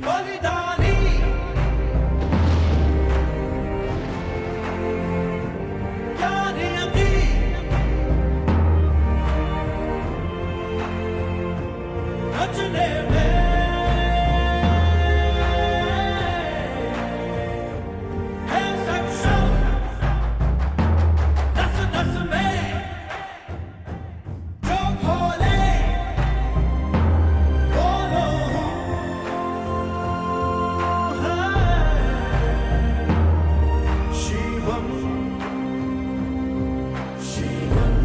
बलिदानी क्या नियति नचने में है सक्षम नस नस में जो खोले बोलो शिवम शिवम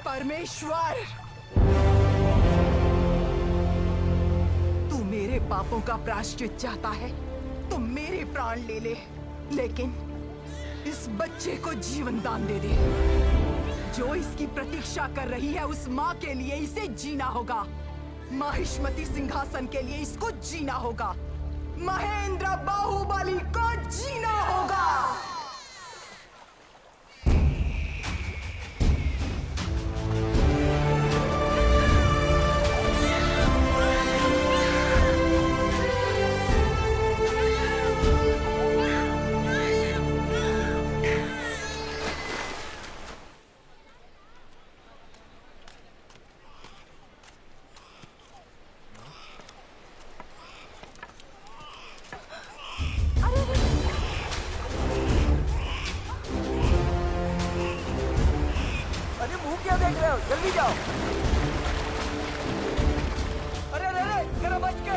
परमेश्वर, तू मेरे पापों का प्रायश्चित चाहता है तो मेरे प्राण ले ले, लेकिन इस बच्चे को जीवन दान दे दे। जो इसकी प्रतीक्षा कर रही है उस माँ के लिए इसे जीना होगा। माहिष्मती सिंहासन के लिए इसको जीना होगा। महेंद्र बाहुबली को जीना होगा। जल्दी जाओ। अरे अरे अरे जरा बच के।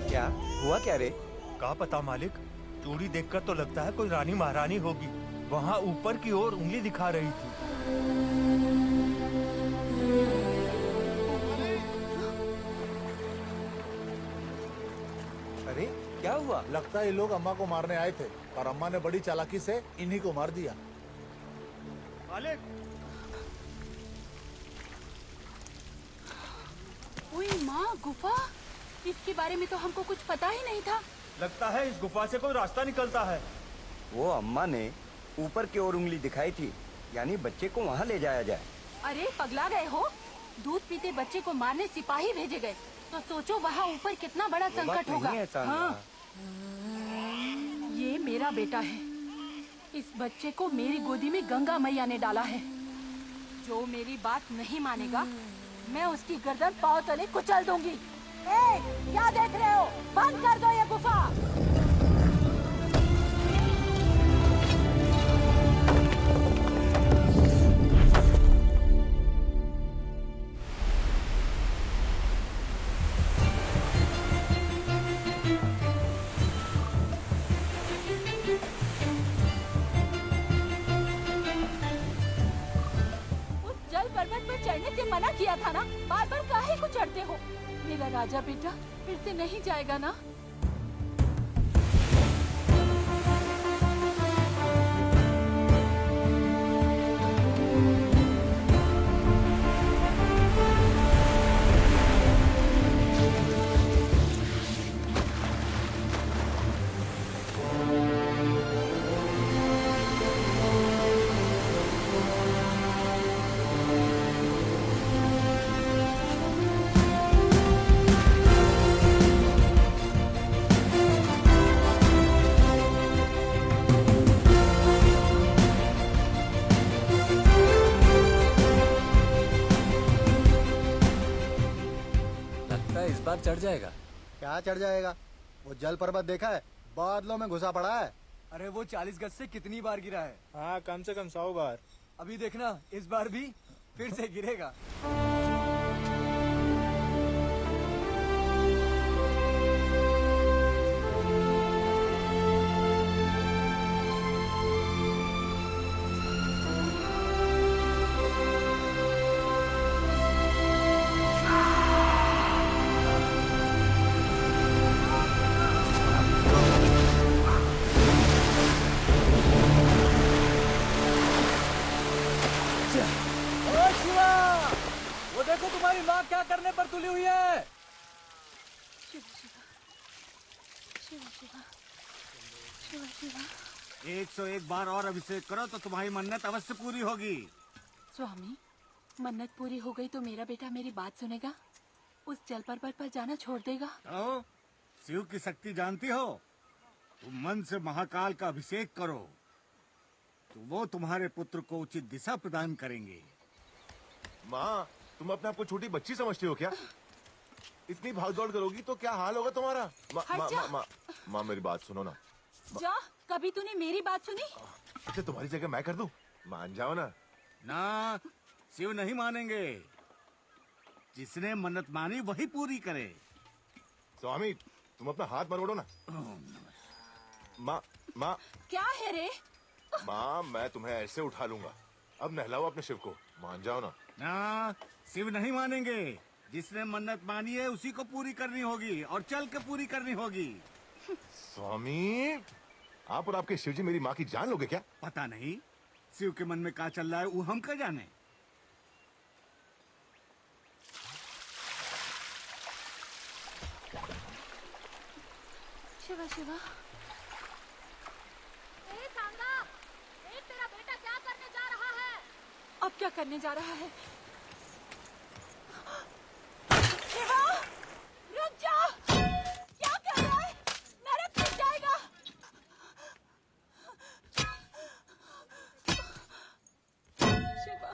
क्या हुआ क्या रे? क्या पता मालिक, चूड़ी देखकर तो लगता है कोई रानी महारानी होगी। वहाँ ऊपर की ओर उंगली दिखा रही थी। अरे क्या हुआ? लगता है ये लोग अम्मा को मारने आए थे और अम्मा ने बड़ी चालाकी से इन्हीं को मार दिया। मालिक, ओए माँ, गुफा, इसके बारे में तो हमको कुछ पता ही नहीं था। लगता है इस गुफा से कोई रास्ता निकलता है। वो अम्मा ने ऊपर की ओर उंगली दिखाई थी, यानी बच्चे को वहाँ ले जाया जाए। अरे पगला गए हो? दूध पीते बच्चे को मारने सिपाही भेजे गए, तो सोचो वहाँ ऊपर कितना बड़ा संकट होगा। हाँ, ये मेरा बेटा है। इस बच्चे को मेरी गोदी में गंगा मैया ने डाला है। जो मेरी बात नहीं मानेगा, मैं उसकी गर्दन पांव तले कुचल दूंगी। ए, क्या देख रहे हो? बंद कर दो ये गुफा। पर्वत पर चढ़ने से मना किया था ना, बार बार काहे को चढ़ते हो? मेरा राजा बेटा फिर से नहीं जाएगा ना? चढ़ जाएगा। क्या चढ़ जाएगा? वो जल पर्वत देखा है? बादलों में घुसा पड़ा है। अरे वो 40 गज से कितनी बार गिरा है? हाँ, कम से कम 100 बार। अभी देखना, इस बार भी फिर से गिरेगा। देखो तुम्हारी माँ क्या करने पर तुली हुई है। शिव शिव शिव शिव शिव 101 बार और अभिषेक करो तो तुम्हारी मन्नत अवश्य पूरी होगी। स्वामी, मन्नत पूरी हो गई तो मेरा बेटा मेरी बात सुनेगा? उस जल पर्वत पर जाना छोड़ देगा? तो शिव की शक्ति जानती हो? तुम मन से महाकाल का अभिषेक करो तो वो तुम्हारे पुत्र को उचित दिशा प्रदान करेंगे। माँ, तुम अपने आप को छोटी बच्ची समझती हो क्या? इतनी भागदौड़ करोगी तो क्या हाल होगा तुम्हारा? माँ मेरी बात सुनो ना। जा, कभी तूने मेरी बात सुनी? अच्छा, तुम्हारी जगह मैं कर दूं? मान जाओ ना। ना, शिव नहीं मानेंगे। जिसने मन्नत मानी वही पूरी करे। स्वामी, तुम अपना हाथ मरोड़ो ना। माँ क्या है रे? माँ, मैं तुम्हें ऐसे उठा लूंगा। अब नहलाओ अपने शिव को, मान जाओ ना। ना, शिव नहीं मानेंगे। जिसने मन्नत मानी है उसी को पूरी करनी होगी और चल के पूरी करनी होगी। स्वामी, आप और आपके शिव जी मेरी माँ की जान लोगे क्या? पता नहीं शिव के मन में क्या चल रहा है, वो हम क्या जाने। शिवा शिवा, तेरा बेटा क्या करने जा रहा है? अब क्या करने जा रहा है? शिवा, रुक जा! क्या कर रहा है? नरक में जाएगा। शिवा,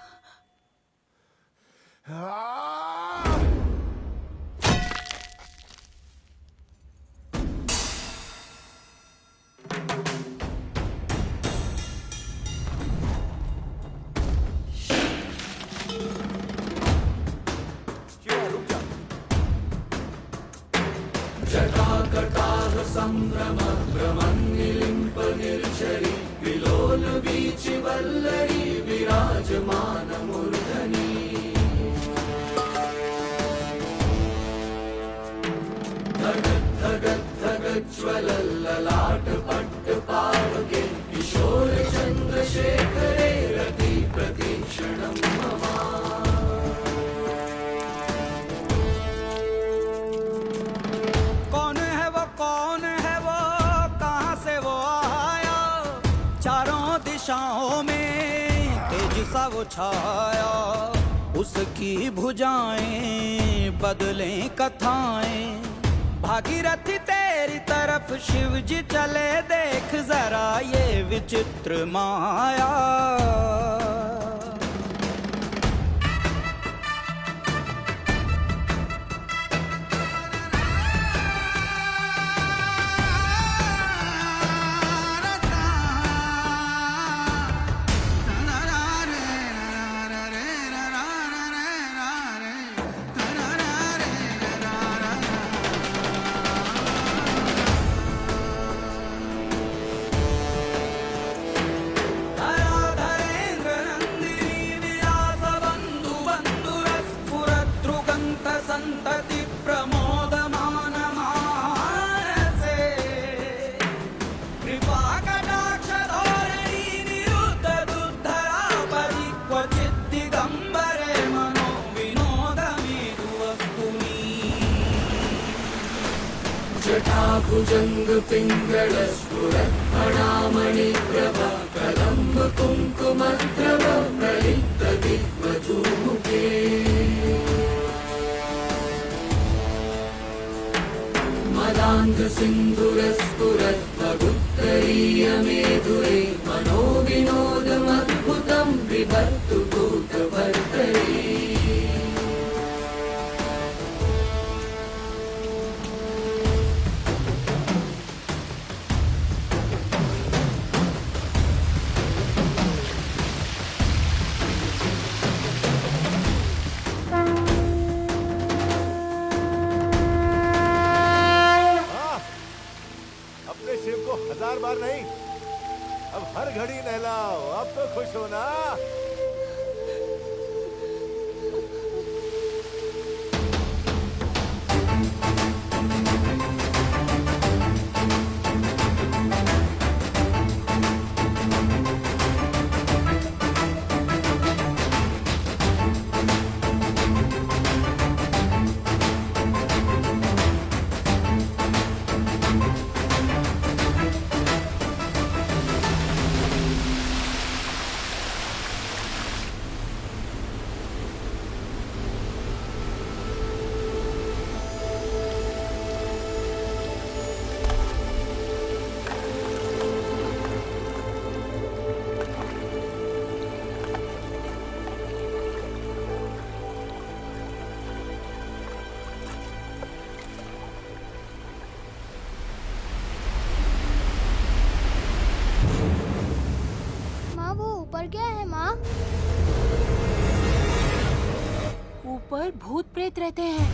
कौन है वो, कौन है वो, कहाँ से वो आया? चारों दिशाओं में तेज सा वो छाया। उसकी भुजाएं बदलें कथाएं। भागीरथी तेरी तरफ शिव जी चले, देख जरा ये विचित्र माया। संतति प्रमोदमान मानसे, कृपा कटाक्ष धोरणी निरुद्ध दुद्धरा परि क्वचित् दिगंबरे मनो विनोदमेतु वस्तुनि। जटाभुजंग पिंगल स्फुरत् फणामणि प्रभा कदम्ब कुंकुमद्रव प्रलिप्त दिग्वधूमुखे। मदान्ध सिन्धुरस्फुरत् भगुत्तरीय मेधुरे मनो विनोदमद्भुतं बिभर्तु भूतभर्तरे। शिव को 1000 बार नहीं, अब हर घड़ी नहलाओ। अब तो खुश हो ना? ऊपर क्या है माँ? ऊपर भूत प्रेत रहते हैं।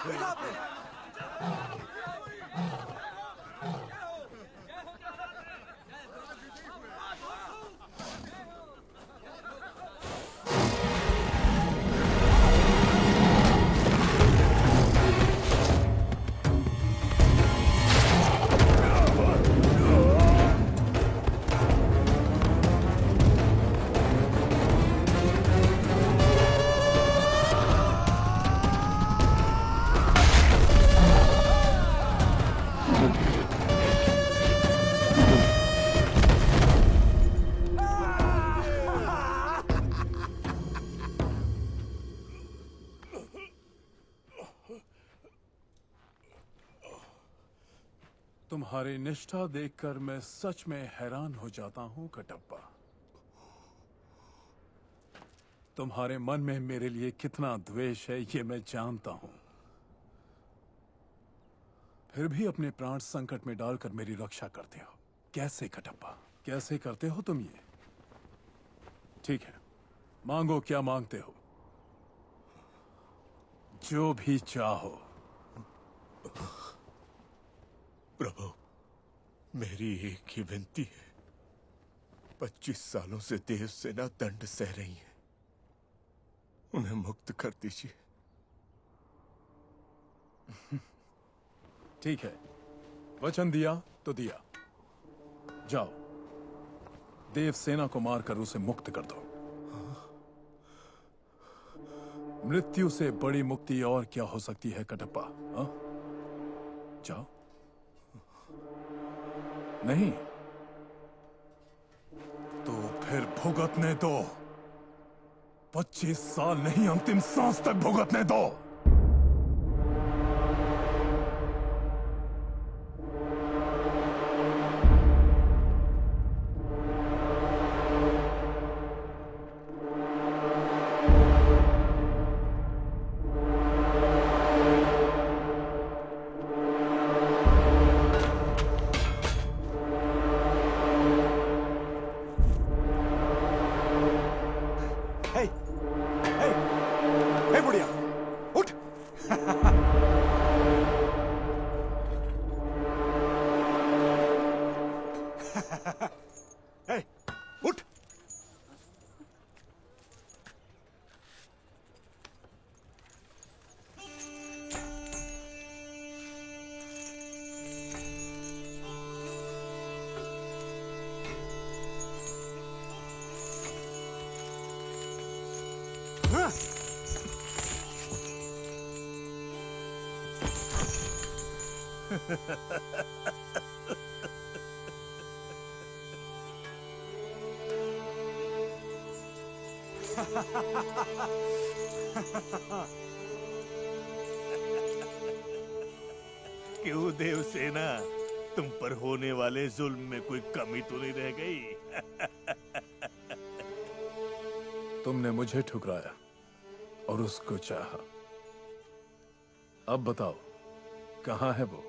देखा आपने? तुम्हारी निष्ठा देखकर मैं सच में हैरान हो जाता हूं कटप्पा। तुम्हारे मन में मेरे लिए कितना द्वेष है ये मैं जानता हूं। फिर भी अपने प्राण संकट में डालकर मेरी रक्षा करते हो। कैसे कटप्पा, कैसे करते हो तुम ये? ठीक है, मांगो, क्या मांगते हो? जो भी चाहो। प्रभु, मेरी एक ही विनती है। 25 सालों से देव सेना दंड सह रही है, उन्हें मुक्त कर दीजिए। ठीक है, वचन दिया तो दिया। जाओ, देव सेना को मारकर उसे मुक्त कर दो। मृत्यु से बड़ी मुक्ति और क्या हो सकती है कटप्पा? हाँ? जाओ। नहीं तो फिर भुगतने दो। 25 साल नहीं, अंतिम सांस तक भुगतने दो। बुढ़िया, उठ। उठ। क्यों देवसेना, तुम पर होने वाले जुल्म में कोई कमी तो नहीं रह गई? तुमने मुझे ठुकराया और उसको चाहा। अब बताओ, कहां है वो?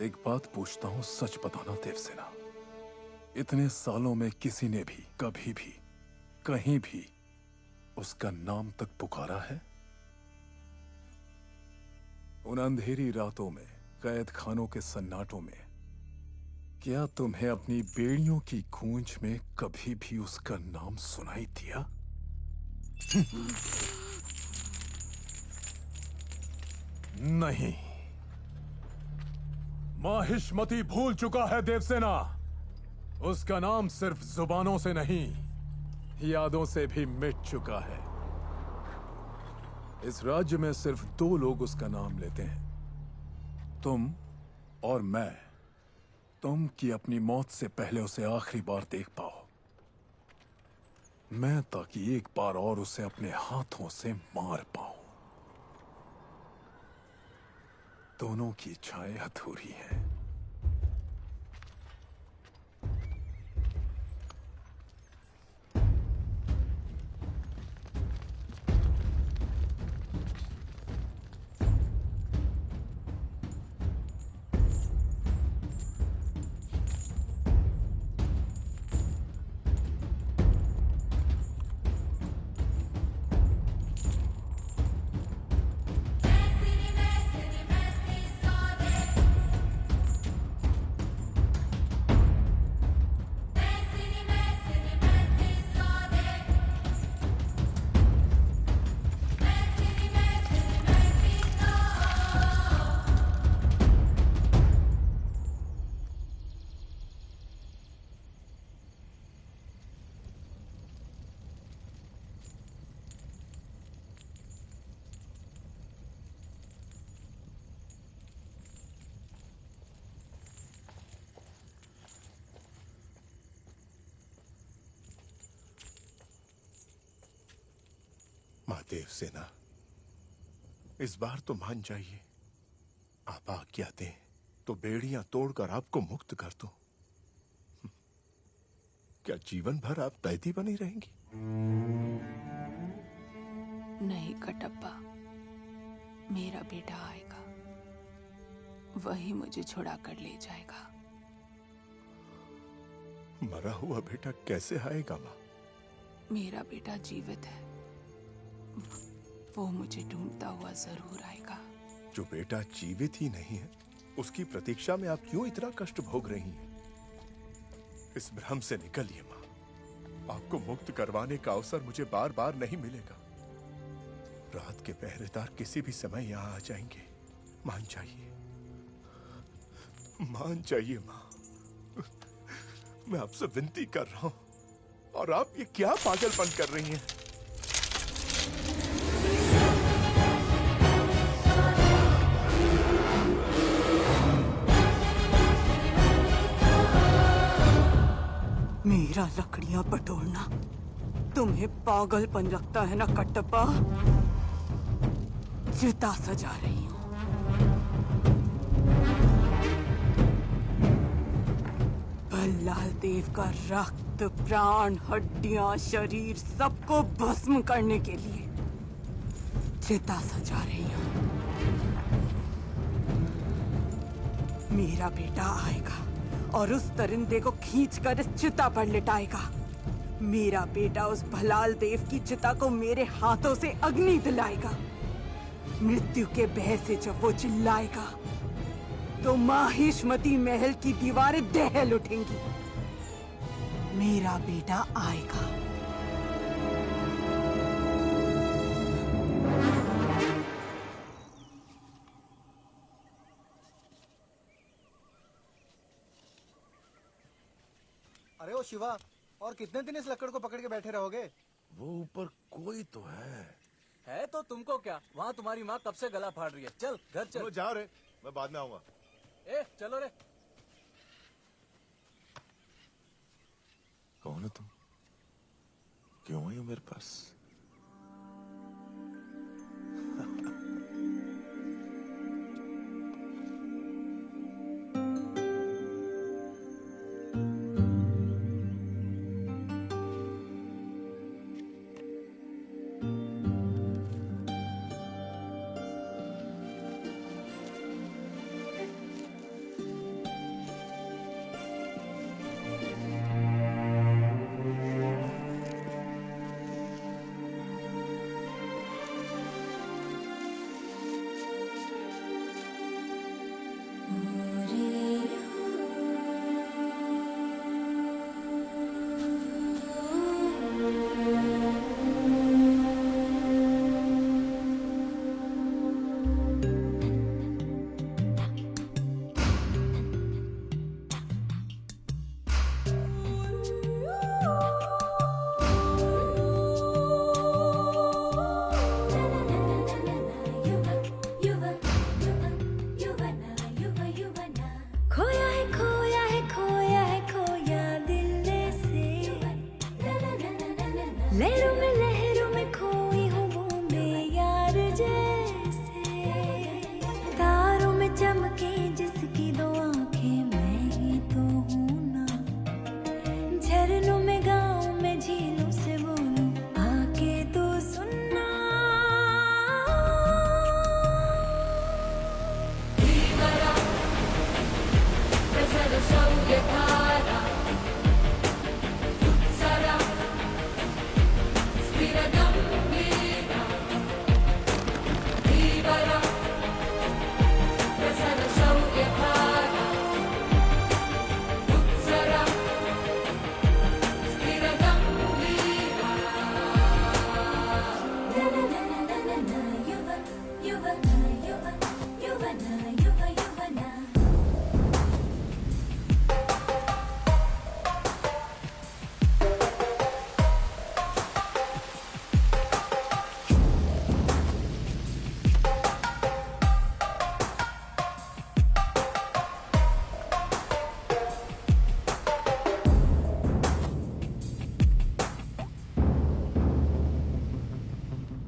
एक बात पूछता हूं, सच बताना देवसेना। इतने सालों में किसी ने भी, कभी भी, कहीं भी उसका नाम तक पुकारा है? उन अंधेरी रातों में, कैद खानों के सन्नाटों में, क्या तुम्हें अपनी बेड़ियों की गूंज में कभी भी उसका नाम सुनाई दिया? नहीं। माहिष्मती भूल चुका है देवसेना। उसका नाम सिर्फ जुबानों से नहीं, यादों से भी मिट चुका है। इस राज्य में सिर्फ 2 लोग उसका नाम लेते हैं, तुम और मैं। तुम कि अपनी मौत से पहले उसे आखिरी बार देख पाओ, मैं ताकि एक बार और उसे अपने हाथों से मार पाऊं। दोनों की इच्छाएं अधूरी हैं। माँ देवसेना, इस बार तो मान जाइए। आप आज्ञा दें तो बेड़ियां तोड़कर आपको मुक्त कर दूं। क्या जीवन भर आप कैदी बनी रहेंगी? नहीं कटप्पा, मेरा बेटा आएगा, वही मुझे छुड़ा कर ले जाएगा। मरा हुआ बेटा कैसे आएगा माँ? मेरा बेटा जीवित है, वो मुझे ढूंढता हुआ जरूर आएगा। जो बेटा जीवित ही नहीं है, उसकी प्रतीक्षा में आप क्यों इतना कष्ट भोग रही हैं? इस भ्रम से निकलिए माँ। आपको मुक्त करवाने का अवसर मुझे बार बार नहीं मिलेगा। रात के पहरेदार किसी भी समय यहाँ आ जाएंगे। मान जाइए, मान जाइए माँ। मैं आपसे विनती कर रहा हूं, और आप ये क्या पागलपन कर रही हैं? मेरा लकड़ियां बटोरना तुम्हें पागलपन लगता है ना कटप्पा? चिता सजा रही हूं। भल्लाल देव का रक्त, प्राण, हड्डियां, शरीर सबको भस्म करने के लिए चिता सजा रही हूं। मेरा बेटा आएगा और उस दरिंदे को खींचकर इस चिता पर लिटाएगा। मेरा बेटा उस भलाल देव की चिता को मेरे हाथों से अग्नि दिलाएगा। मृत्यु के भय से जब वो चिल्लाएगा तो माहिष्मती महल की दीवारें दहल उठेंगी। मेरा बेटा आएगा। अरे ओ शिवा, और कितने दिन इस लकड़ को पकड़ के बैठे रहोगे? वो ऊपर कोई तो है तो तुमको क्या? वहाँ तुम्हारी माँ कब से गला फाड़ रही है। चल घर चल। चलो जाओ रे, मैं बाद में आऊंगा। ए चलो रे। कौन हो तुम? क्यों आई हो मेरे पास?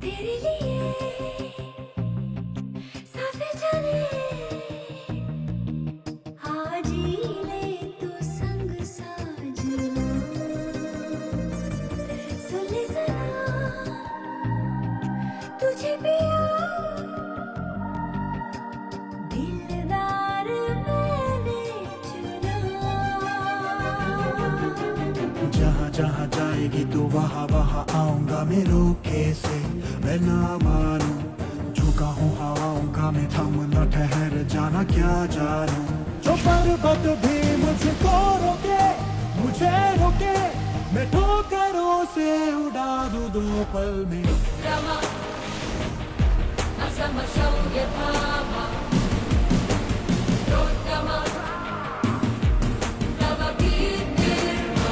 तेरी जहाँ जाएगी तू वहाँ वहाँ आऊंगा मैं रोके से। मैं ना मानूं झुका हूँ हवाओं का मैं, थम न ठहर जाना क्या जानूं। जो पर्वत भी मुझको रोके, मुझे रोके, मैं ठोकरों से उड़ा दूं 2 पल में। रमा असमशौर्यधामा रोत्तमा तव कीर्तिर्मा।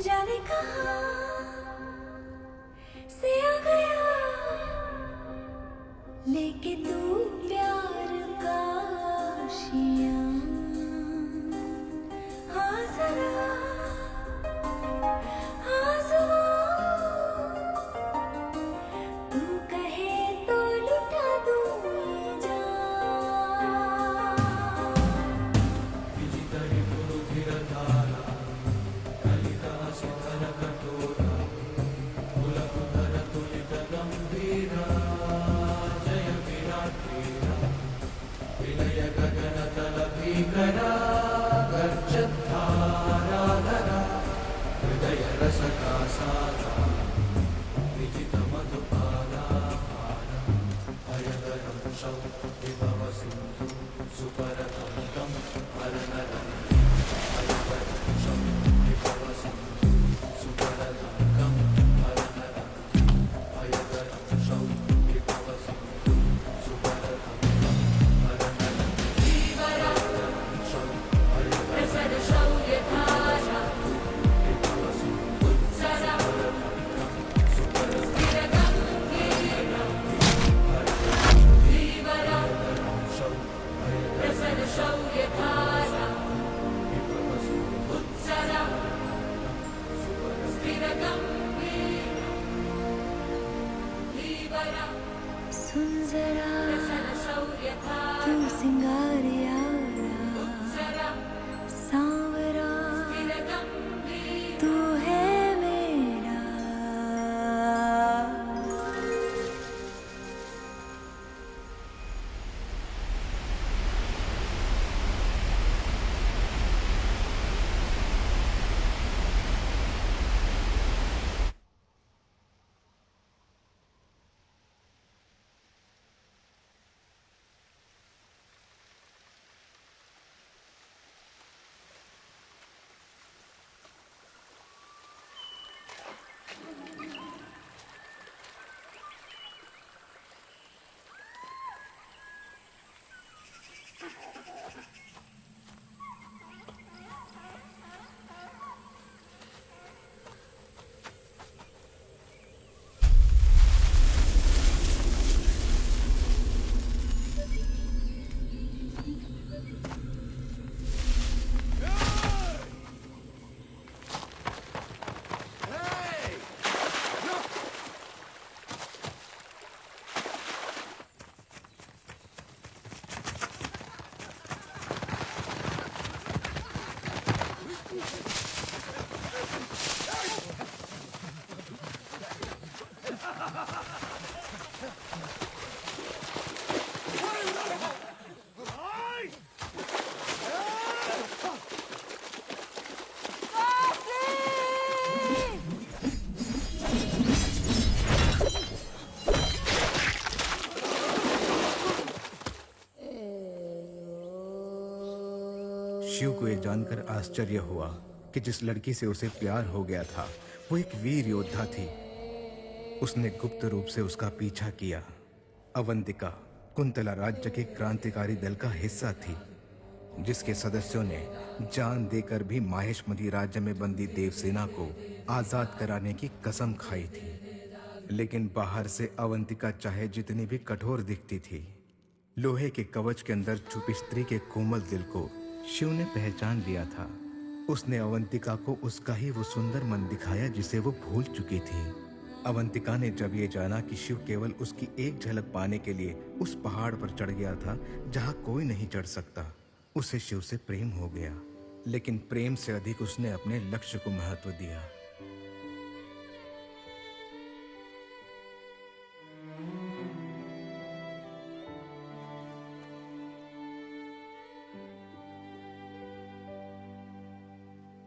जाने कहाँ से आ गया लेके तू प्यार का आशियाँ। हाँ जरा हाँ ज़रा, तू कहे तो लुटा दूँ ये जान। सुन जरा तू सिंगार यारा सांवरा तू है मेरा। शिव को ये जानकर आश्चर्य हुआ कि जिस लड़की से उसे प्यार हो गया था वो एक वीर योद्धा थी। उसने गुप्त रूप से उसका पीछा किया। अवंतिका कुंतला राज्य के क्रांतिकारी दल का हिस्सा थी, जिसके सदस्यों ने जान देकर भी माहेशमती राज्य में बंदी देवसेना को आजाद कराने की कसम खाई थी। लेकिन बाहर से अवंतिका चाहे जितनी भी कठोर दिखती थी, लोहे के कवच के अंदर छुपी स्त्री के कोमल दिल को शिव ने पहचान लिया था। उसने अवंतिका को उसका ही वो सुंदर मन दिखाया जिसे वो भूल चुकी थी। अवंतिका ने जब ये जाना कि शिव केवल उसकी एक झलक पाने के लिए उस पहाड़ पर चढ़ गया था जहां कोई नहीं चढ़ सकता, उसे शिव से प्रेम हो गया। लेकिन प्रेम से अधिक उसने अपने लक्ष्य को महत्व दिया।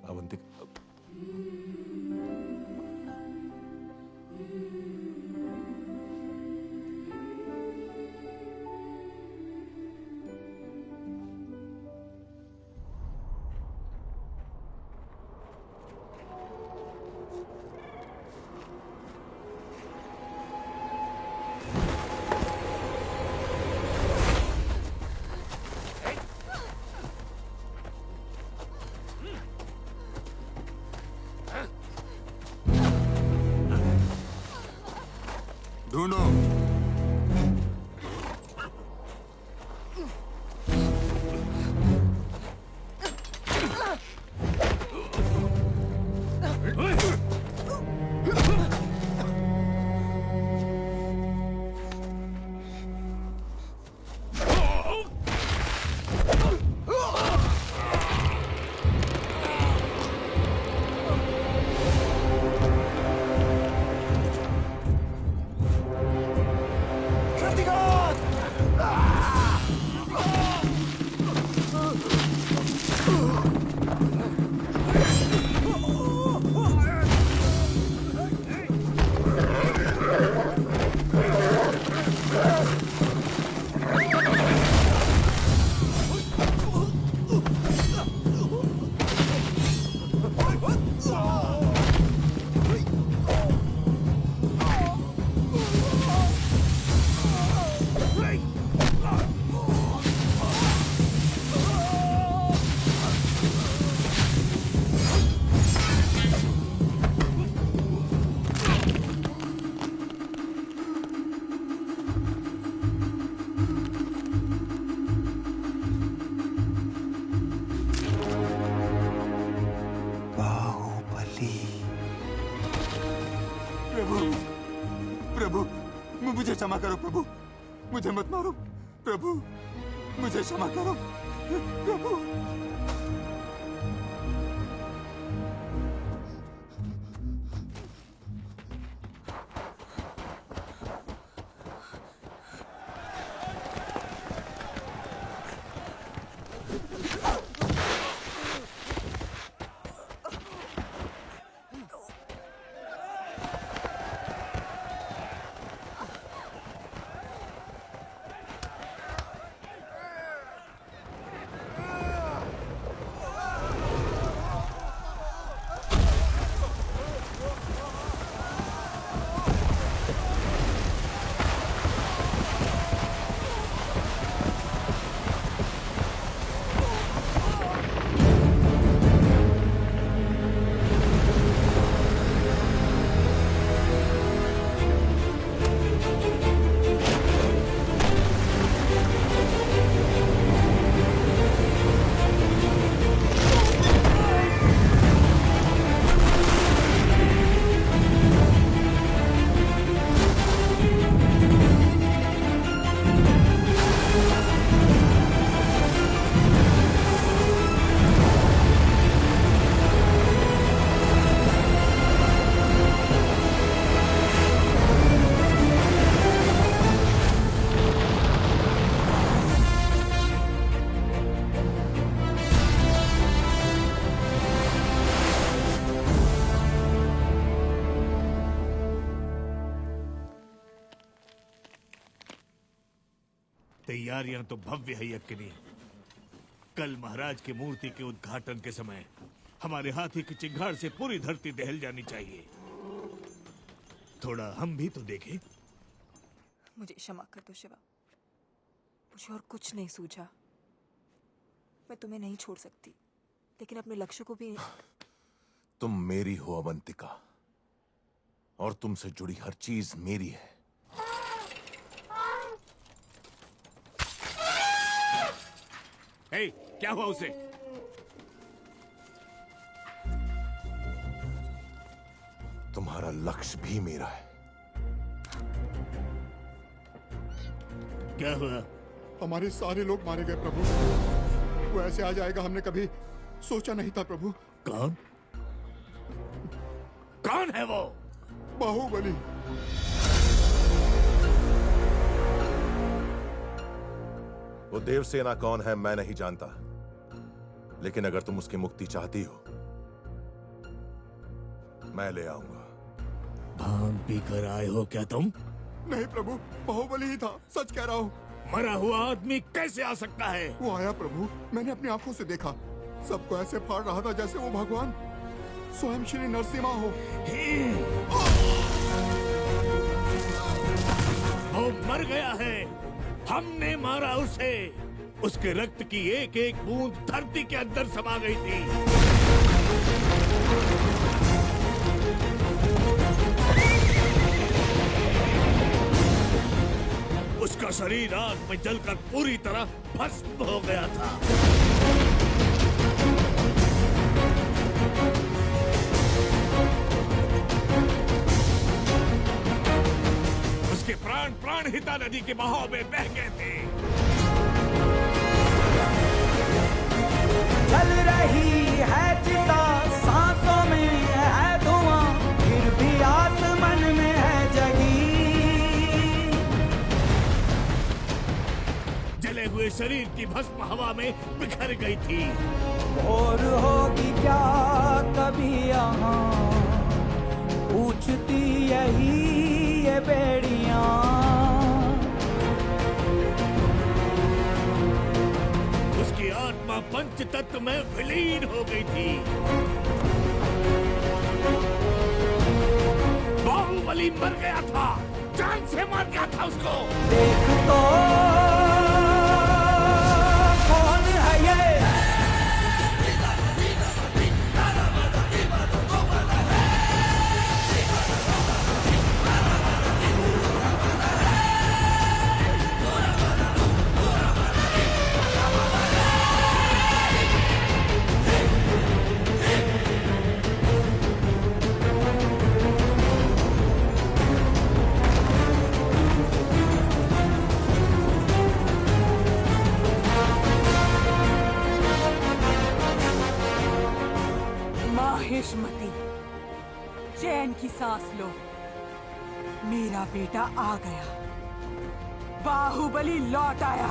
अवंतिका, ढूंढो। मुझे क्षमा करो प्रभु, मुझे मत मारो प्रभु, मुझे क्षमा करो प्रभु। तैयारियां तो भव्य है यज्ञनी। कल महाराज की मूर्ति के उद्घाटन के समय हमारे हाथी की चिंगार से पूरी धरती दहल जानी चाहिए। थोड़ा हम भी तो देखें। मुझे क्षमा कर दो शिवा, मुझे और कुछ नहीं सूझा। मैं तुम्हें नहीं छोड़ सकती, लेकिन अपने लक्ष्य को भी। तुम मेरी हो अवंतिका, और तुमसे जुड़ी हर चीज मेरी है। हे, क्या हुआ उसे? तुम्हारा तुम्हारा लक्ष्य भी मेरा है। क्या हुआ? हमारे सारे लोग मारे गए प्रभु। वो ऐसे आ जाएगा हमने कभी सोचा नहीं था प्रभु। कौन? कौन है वो? बाहुबली। वो देवसेना कौन है मैं नहीं जानता, लेकिन अगर तुम उसकी मुक्ति चाहती हो मैं ले आऊंगा। भांग पी कर आए हो क्या तुम? नहीं प्रभु, बाहुबली ही था, सच कह रहा हूँ। मरा हुआ आदमी कैसे आ सकता है? वो आया प्रभु, मैंने अपनी आंखों से देखा। सबको ऐसे फाड़ रहा था जैसे वो भगवान स्वयं श्री नरसिम्हा हो। वो मर गया है, हमने मारा उसे। उसके रक्त की एक एक बूंद धरती के अंदर समा गई थी। उसका शरीर आग में जलकर पूरी तरह भस्म हो गया था। उसके प्राण प्राणहिता नदी के बहाव में बह गए थे। चल रही है चिता, सांसों में है धुआं, फिर भी आसमान में है जगी। जले हुए शरीर की भस्म हवा में बिखर गई थी। और होगी क्या कभी यहाँ, पूछती यही ये बेड़ियां। उसकी आत्मा पंच तत्व में विलीन हो गई थी। बाहुबली मर गया था, जान से मार गया था उसको। देख तो कौन है ये, माहिष्मती, चैन की सांस लो। मेरा बेटा आ गया, बाहुबली लौट आया।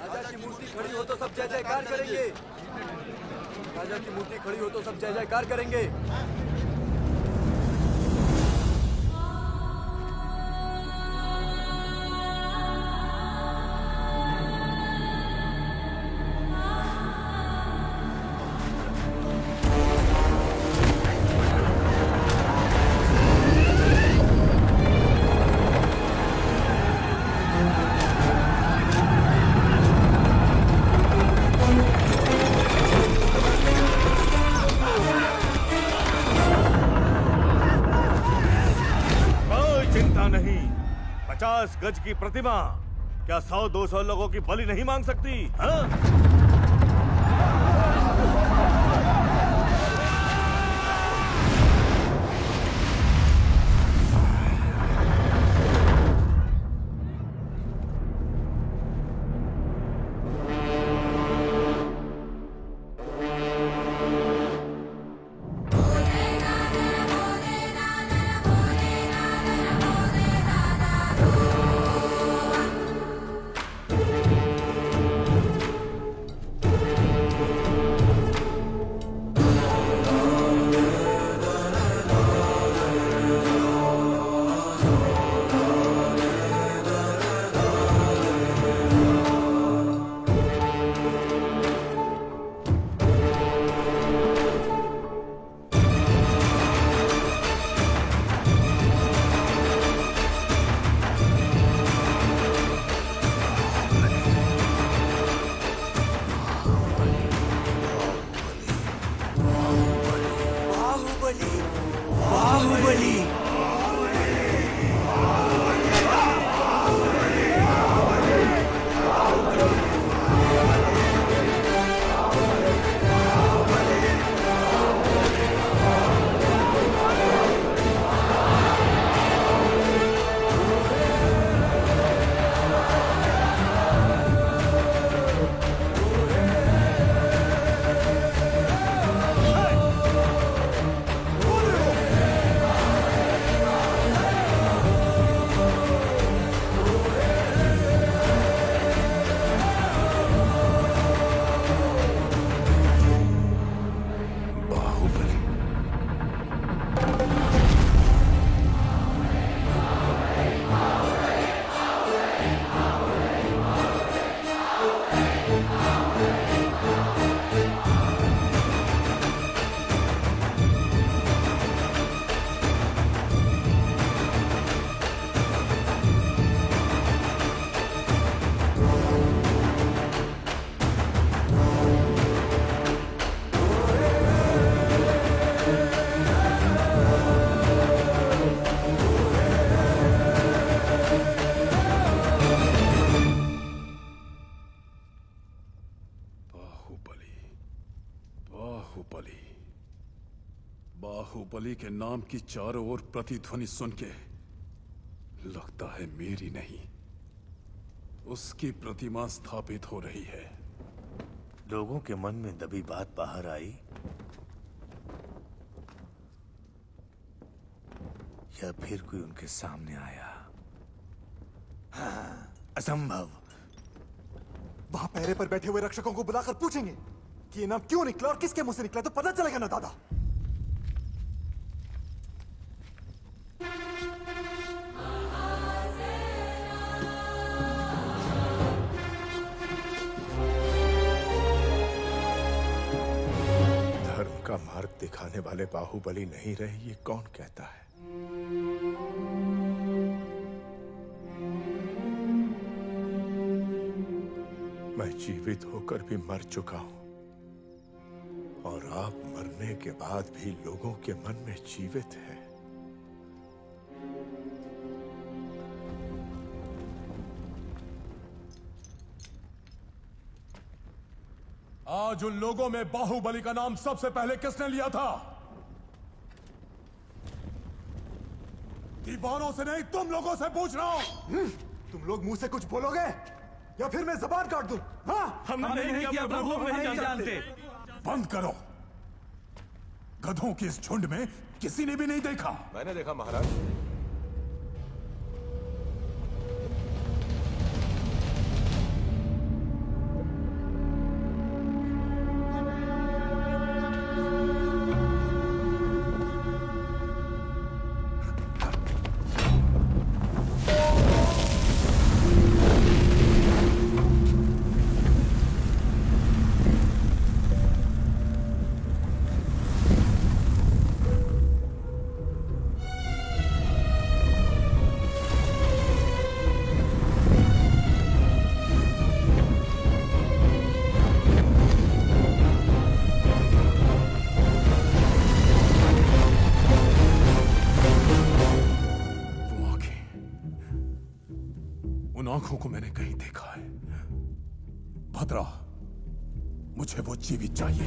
राजा की मूर्ति खड़ी हो तो सब जय जयकार करेंगे। राजा की मूर्ति खड़ी हो तो सब जय जयकार करेंगे। नहीं, 50 गज की प्रतिमा क्या 100-200 लोगों की बलि नहीं मांग सकती? हाँ? बाहुबली के नाम की चारों ओर प्रतिध्वनि सुन के लगता है मेरी नहीं, उसकी प्रतिमा स्थापित हो रही है। लोगों के मन में दबी बात बाहर आई या फिर कोई उनके सामने आया? हाँ, असंभव। वहां पहरे पर बैठे हुए रक्षकों को बुलाकर पूछेंगे कि ये नाम क्यों निकला और किसके मुंह से निकला, तो पता चलेगा ना दादा। धर्म का मार्ग दिखाने वाले बाहुबली नहीं रहे, ये कौन कहता है? मैं जीवित होकर भी मर चुका हूं और आप मरने के बाद भी लोगों के मन में जीवित है। आज उन लोगों में बाहुबली का नाम सबसे पहले किसने लिया था? दीवानों से नहीं, तुम लोगों से पूछ रहा हूं। तुम लोग मुंह से कुछ बोलोगे या फिर मैं जबान काट दूं? हाँ? हमने नहीं किया प्रभु, हम नहीं जानते। बंद करो। गधों की इस झुंड में किसी ने भी नहीं देखा। मैंने देखा महाराज। आंखों को मैंने कहीं देखा है। भद्रा, मुझे वो जीवित चाहिए।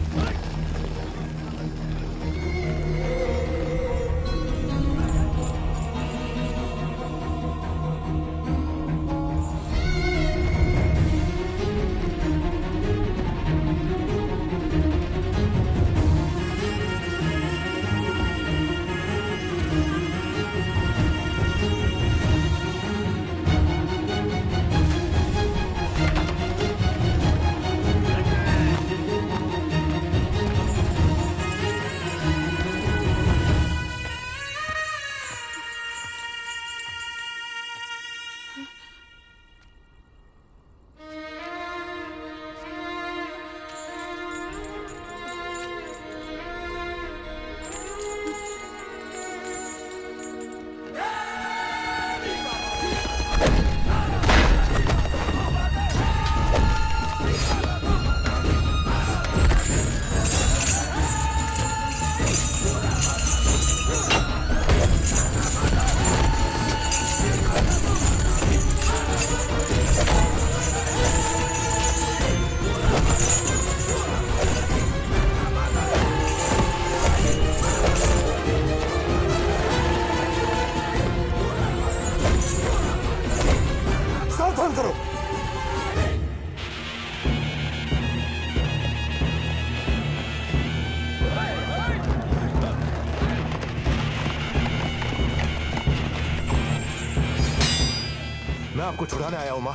आपको छुड़ाने आया हूं मां।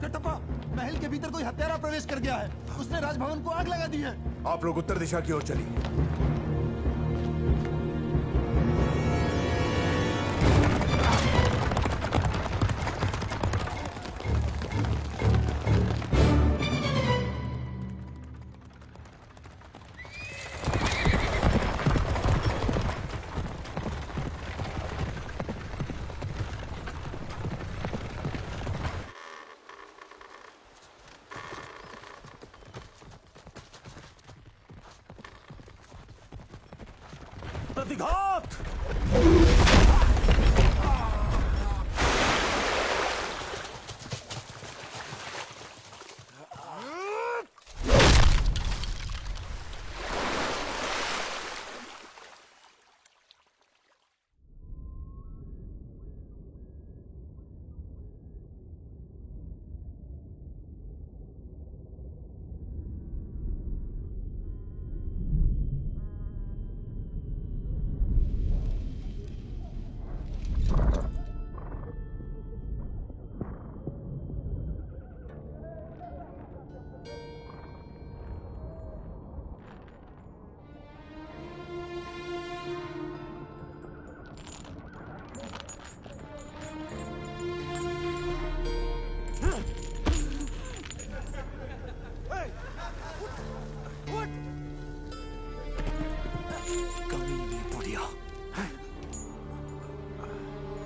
कटप्पा, महल के भीतर कोई हत्यारा प्रवेश कर गया है। उसने राजभवन को आग लगा दी है। आप लोग उत्तर दिशा की ओर चलिए। प्रतिघात!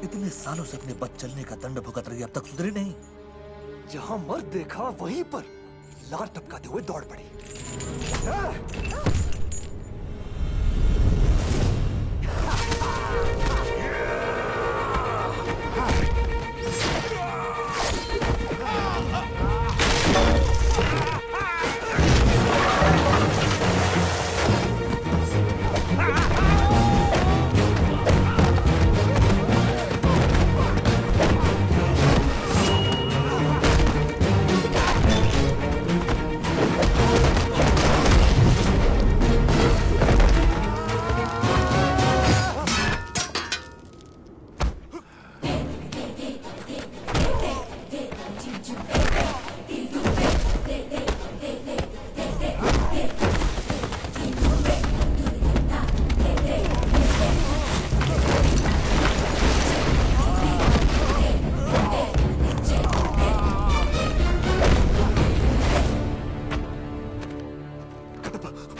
इतने सालों से अपने बद चलने का दंड भुगत रही, अब तक सुधरी नहीं। जहां मर्द देखा वहीं पर लार टपकाते हुए दौड़ पड़ी।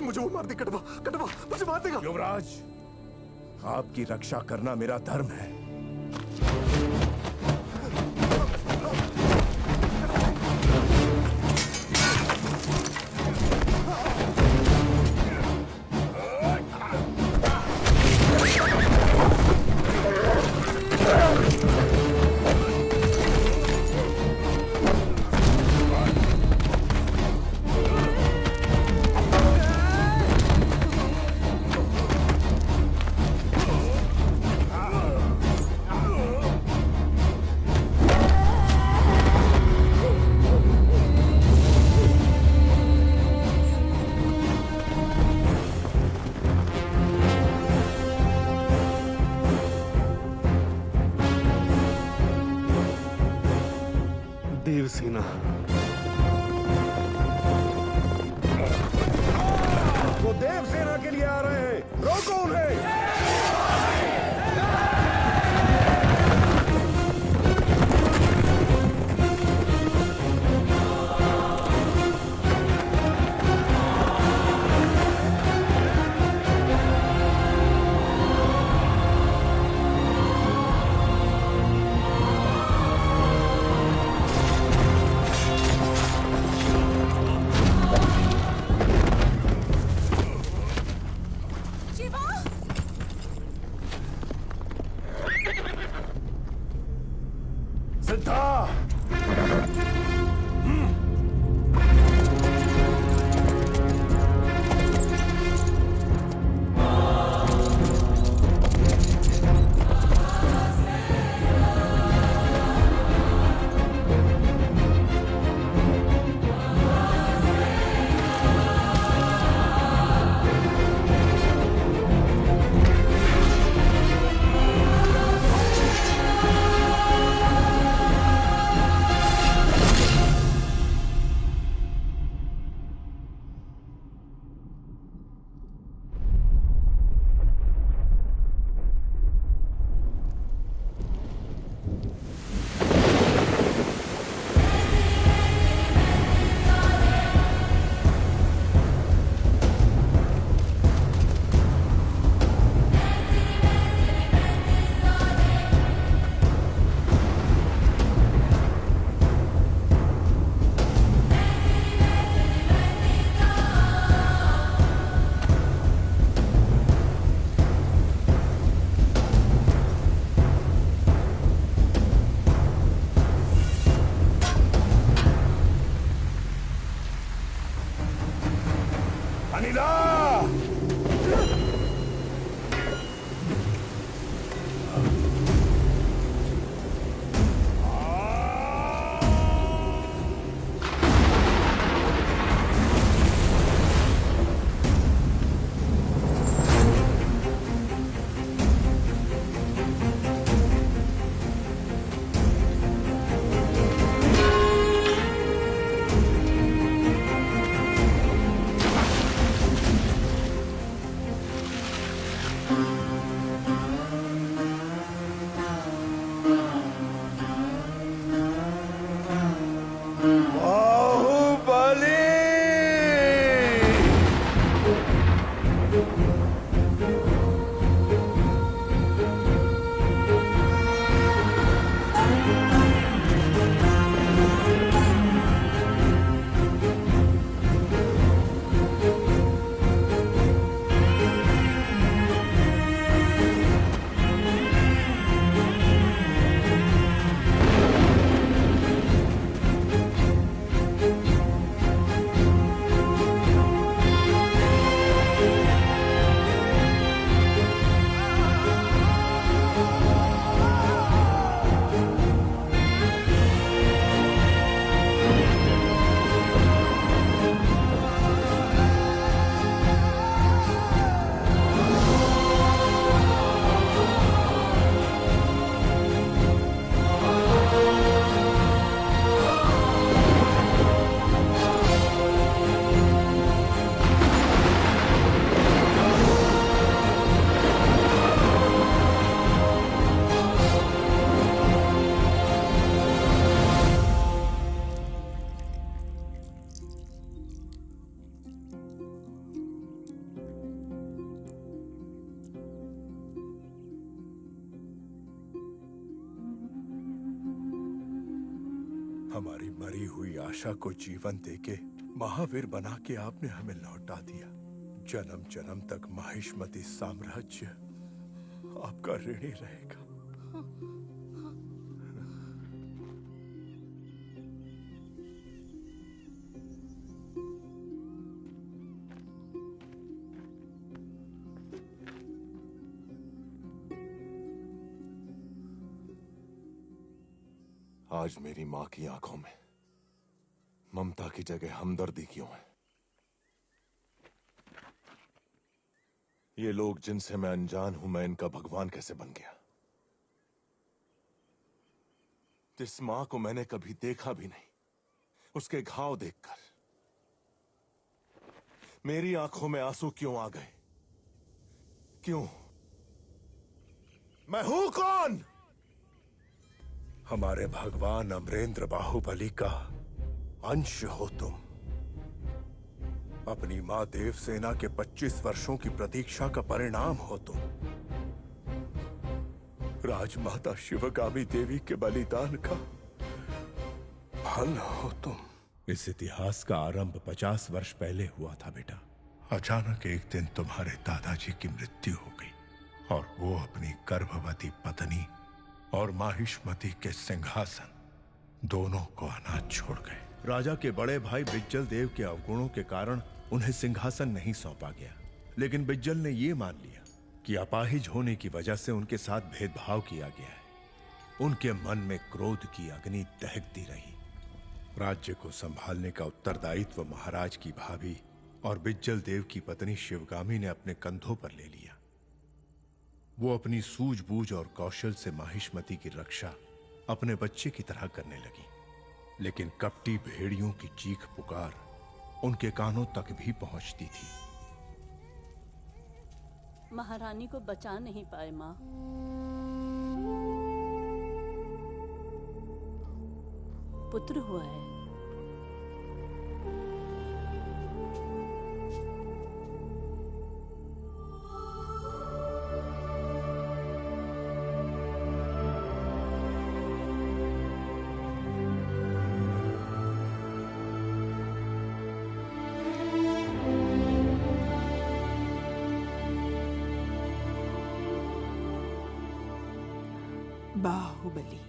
मुझे वो मार दे, कटवा कटवा मुझे मार देगा। युवराज, आपकी रक्षा करना मेरा धर्म है। देवसेना, वो देवसेना के लिए आ रहे हैं, रोको उन्हें। हमारी मरी हुई आशा को जीवन देके महावीर बना के आपने हमें लौटा दिया। जन्म जन्म तक माहिष्मती साम्राज्य आपका ऋणी रहेगा। आज मेरी मां की आंखों में ममता की जगह हमदर्दी क्यों है? ये लोग जिनसे मैं अनजान हूं, मैं इनका भगवान कैसे बन गया? जिस मां को मैंने कभी देखा भी नहीं, उसके घाव देखकर मेरी आंखों में आंसू क्यों आ गए? क्यों? मैं हूं कौन? हमारे भगवान अमरेंद्र बाहुबली का अंश हो तुम। अपनी मां देवसेना के 25 वर्षों की प्रतीक्षा का परिणाम हो तुम। राजमाता शिवगामी देवी के बलिदान का फल हो तुम। इस इतिहास का आरंभ 50 वर्ष पहले हुआ था बेटा। अचानक एक दिन तुम्हारे दादाजी की मृत्यु हो गई और वो अपनी गर्भवती पत्नी और माहिष्मती के सिंहासन दोनों को अनाथ छोड़ गए। राजा के बड़े भाई बिज्जल देव के अवगुणों के कारण उन्हें सिंहासन नहीं सौंपा गया, लेकिन बिज्जल ने यह मान लिया कि अपाहिज होने की वजह से उनके साथ भेदभाव किया गया है। उनके मन में क्रोध की अग्नि दहकती रही। राज्य को संभालने का उत्तरदायित्व महाराज की भाभी और बिज्जल देव की पत्नी शिवगामी ने अपने कंधों पर ले लिया। वो अपनी सूझबूझ और कौशल से माहिष्मती की रक्षा अपने बच्चे की तरह करने लगी, लेकिन कपटी भेड़ियों की चीख पुकार उनके कानों तक भी पहुंचती थी। महारानी को बचा नहीं पाए मां। पुत्र हुआ है। बाहुबली।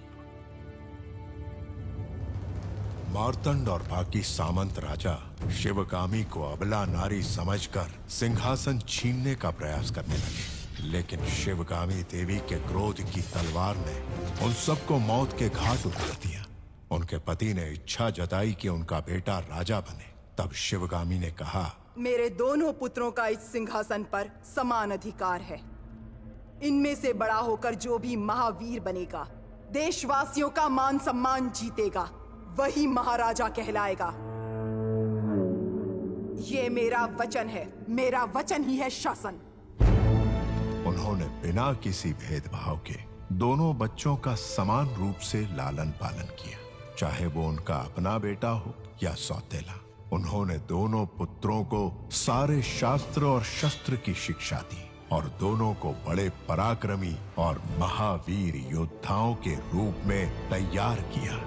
मार्तंड और बाकी सामंत राजा शिवगामी को अबला नारी समझकर सिंहासन छीनने का प्रयास करने लगे, लेकिन शिवगामी देवी के क्रोध की तलवार ने उन सबको मौत के घाट उतार दिया। उनके पति ने इच्छा जताई कि उनका बेटा राजा बने। तब शिवगामी ने कहा, मेरे दोनों पुत्रों का इस सिंहासन पर समान अधिकार है। इनमें से बड़ा होकर जो भी महावीर बनेगा, देशवासियों का मान सम्मान जीतेगा, वही महाराजा कहलाएगा। ये मेरा वचन है, मेरा वचन ही है शासन। उन्होंने बिना किसी भेदभाव के दोनों बच्चों का समान रूप से लालन पालन किया, चाहे वो उनका अपना बेटा हो या सौतेला। उन्होंने दोनों पुत्रों को सारे शास्त्र और शस्त्र की शिक्षा दी और दोनों को बड़े पराक्रमी और महावीर योद्धाओं के रूप में तैयार किया।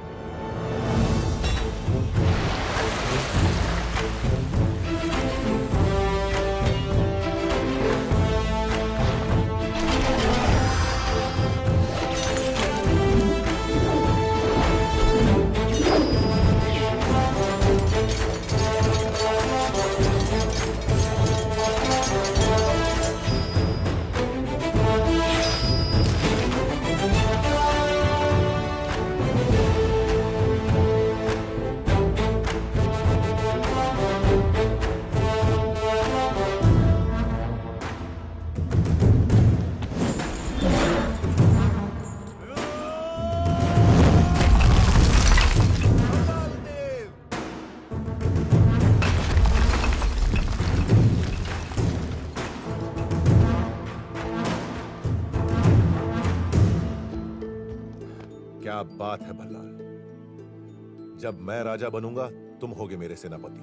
क्या बात है भल्लाल, जब मैं राजा बनूंगा तुम होगे मेरे सेनापति।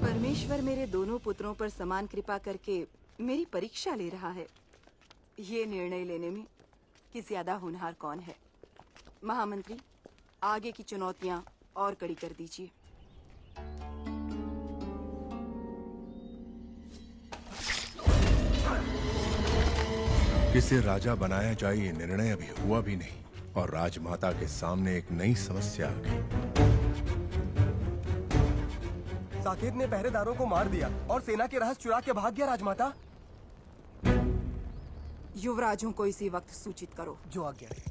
परमेश्वर मेरे दोनों पुत्रों पर समान कृपा करके मेरी परीक्षा ले रहा है। ये निर्णय लेने में कि ज्यादा होनहार कौन है। महामंत्री, आगे की चुनौतियां और कड़ी कर दीजिए। किसे राजा बनाया जाए ये निर्णय अभी हुआ भी नहीं और राजमाता के सामने एक नई समस्या आ गई। साकेत ने पहरेदारों को मार दिया और सेना के रहस्य चुरा के भाग गया राजमाता। युवराजों को इसी वक्त सूचित करो। जो आज्ञा है।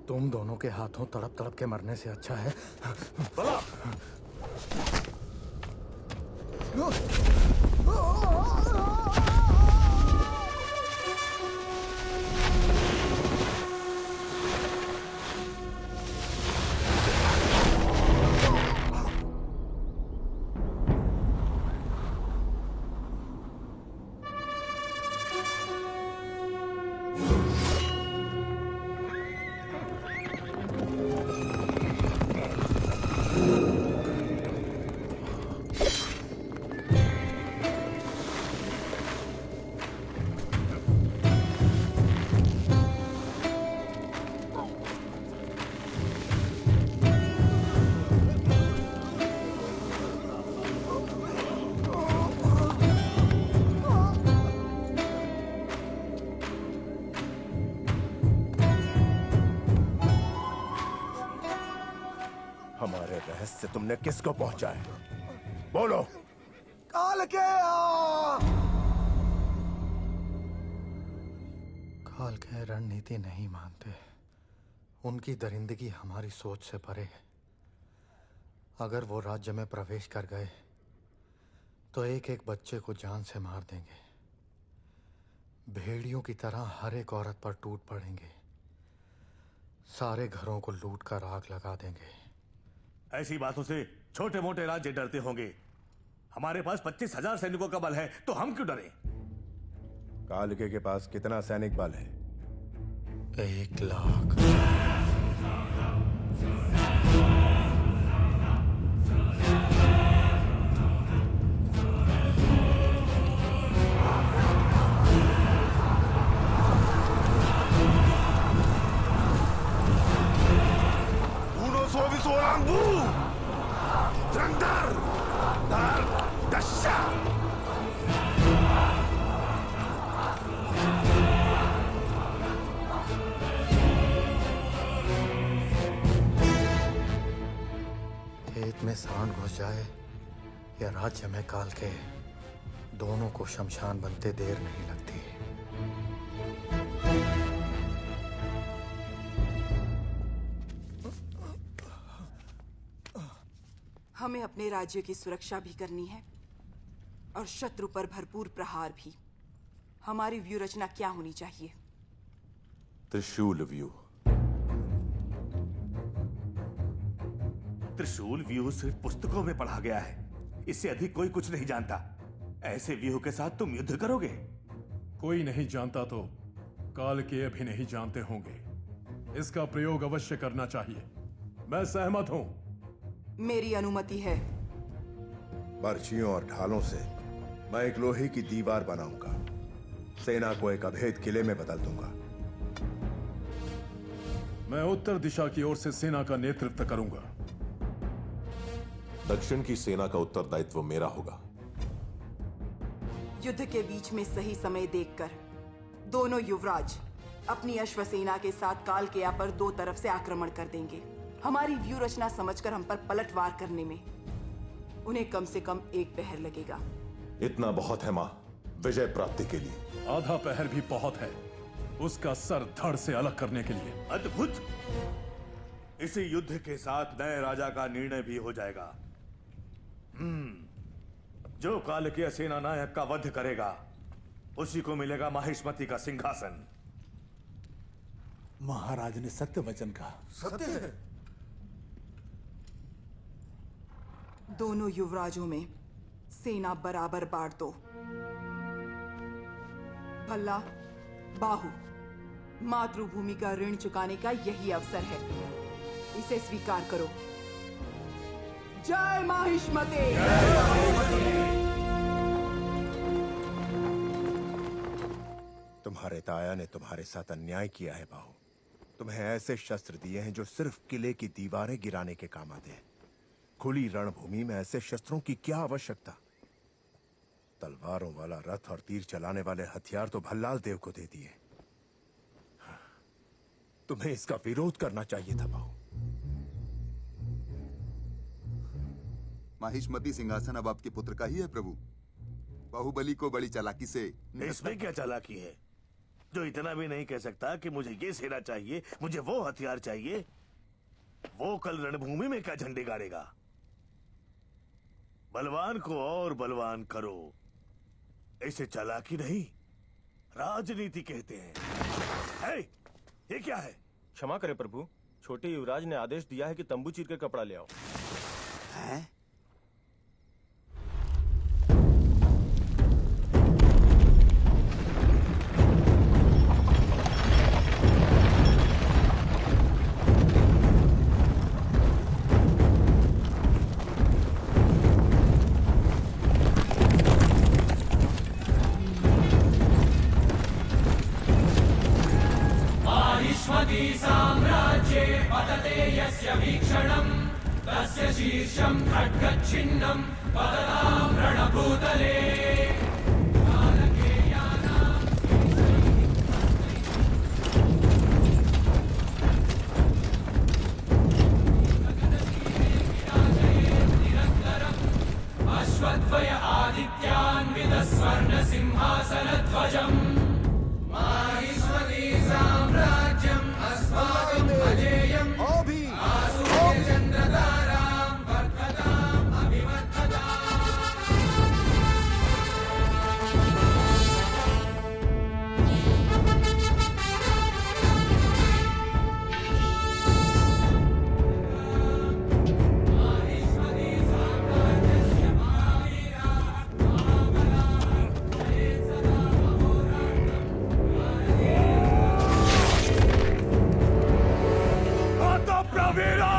तुम दोनों के हाथों तड़प तड़प के मरने से अच्छा है हमारे रहस्य तुमने किसको पहुंचाए? बोलो। काल के काल के रणनीति नहीं मानते। उनकी दरिंदगी हमारी सोच से परे है। अगर वो राज्य में प्रवेश कर गए तो एक एक बच्चे को जान से मार देंगे। भेड़ियों की तरह हर एक औरत पर टूट पड़ेंगे। सारे घरों को लूट कर आग लगा देंगे। ऐसी बातों से छोटे मोटे राज्य डरते होंगे। हमारे पास 25,000 सैनिकों का बल है, तो हम क्यों डरें? कालके के पास कितना सैनिक बल है? 1 लाख। खेत में सांड घुस जाए या राज्य में काल के, दोनों को शमशान बनते देर नहीं लगती। हमें अपने राज्य की सुरक्षा भी करनी है और शत्रु पर भरपूर प्रहार भी। हमारी व्यू रचना क्या होनी चाहिए? त्रिशूल व्यू। त्रिशूल व्यूह सिर्फ पुस्तकों में पढ़ा गया है। इससे अधिक कोई कुछ नहीं जानता। ऐसे व्यूह के साथ तुम युद्ध करोगे? कोई नहीं जानता तो काल के अभी नहीं जानते होंगे। इसका प्रयोग अवश्य करना चाहिए। मैं सहमत हूं। मेरी अनुमति है। बर्छियों और ढालों से मैं एक लोहे की दीवार बनाऊंगा। सेना को एक अभेद किले में बदल दूंगा। मैं उत्तर दिशा की ओर से सेना का नेतृत्व करूंगा। दक्षिण की सेना का उत्तरदायित्व मेरा होगा। युद्ध के बीच में सही समय देखकर दोनों युवराज अपनी अश्वसेना के साथ कालकेया पर 2 तरफ से आक्रमण कर देंगे। हमारी व्यू रचना समझकर हम पर पलटवार करने में उन्हें कम से कम 1 पहर लगेगा। इतना बहुत है मां, विजय प्राप्ति के लिए। आधा पहर भी बहुत है उसका सर धड़ से अलग करने के लिए। अद्भुत। इसी युद्ध के साथ नए राजा का निर्णय भी हो जाएगा। जो कालकीय सेना नायक का वध करेगा उसी को मिलेगा माहिष्मति का सिंहासन। महाराज ने सत्य वचन कहा। सत्य है। दोनों युवराजों में सेना बराबर बांट दो। भल्ला, बाहु, मातृभूमि का ऋण चुकाने का यही अवसर है, इसे स्वीकार करो। जय माहिष्मते। तुम्हारे ताया ने तुम्हारे साथ अन्याय किया है बाहु। तुम्हें ऐसे शस्त्र दिए हैं जो सिर्फ किले की दीवारें गिराने के काम आते हैं। खुली रणभूमि में ऐसे शस्त्रों की क्या आवश्यकता? तलवारों वाला रथ और तीर चलाने वाले हथियार तो भल्लाल देव को दे दिए। तुम्हें इसका विरोध करना चाहिए था बाहु। माहिष्मती सिंहासन अब आपके पुत्र का ही है प्रभु। बाहुबली को बड़ी चालाकी से। इसमें क्या चालाकी है जो इतना भी नहीं कह सकता कि मुझे ये सेना चाहिए, मुझे वो हथियार चाहिए? वो कल रणभूमि में क्या झंडे गाड़ेगा? बलवान को और बलवान करो, इसे चालाकी नहीं राजनीति कहते हैं। ये क्या है? क्षमा करें प्रभु, छोटे युवराज ने आदेश दिया है कि तंबू चीर के कपड़ा ले आओ। हैं? साम्राज्ये पतते यस्य वीक्षणम् तस्य शीर्षं खड्गच्छिन्नं पततां रणभूतले। अश्वत्थय आदित्यान्वितः स्वर्णसिंहासनध्वजम् माहिष्मती साम्राज्यम् अस्माकम् अजेयम् आसुरे चन्द्रतारां वर्धताम् अभिवर्धताम्। प्रवीरा